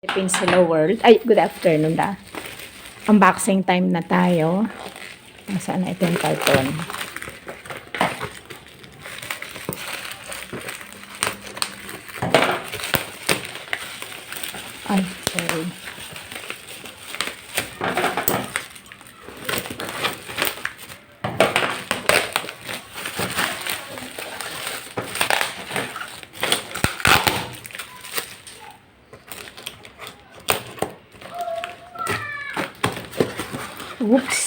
Philippines, hello world. Ay, good afternoon da. Unboxing time na tayo. Nasaan na ito yung karton? Ay, sorry. Oops.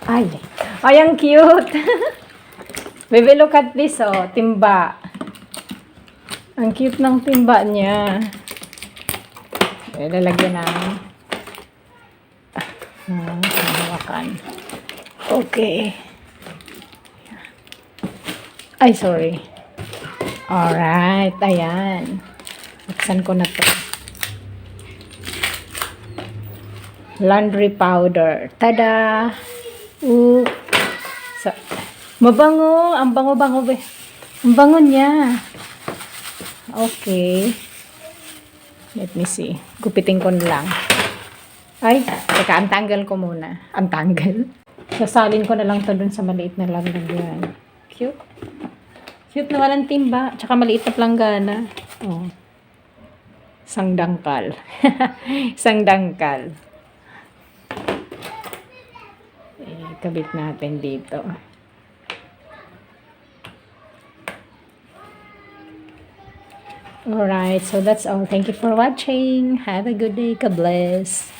Ay. Ay, ang cute. Baby, look at this, oh. Timba. Ang cute ng timba niya. Lalagyan na. Hawakan. Okay. Ay, sorry. Alright. Ayan. Buksan ko na to. Laundry powder. Tada! Ooh. So, mabango. Ang bango-bango. Ang bango niya. Okay. Let me see. Gupitin ko na lang. Ay, teka, antanggal ko muna. Antanggal. Sasalin ko na lang to dun sa maliit na lalagyan. Cute. Cute na walang timba. Tsaka maliit na planggana. Oh. Isang dangkal. Isang dangkal. Kabit natin dito. Alright, so that's all. Thank you for watching. Have a good day. God bless.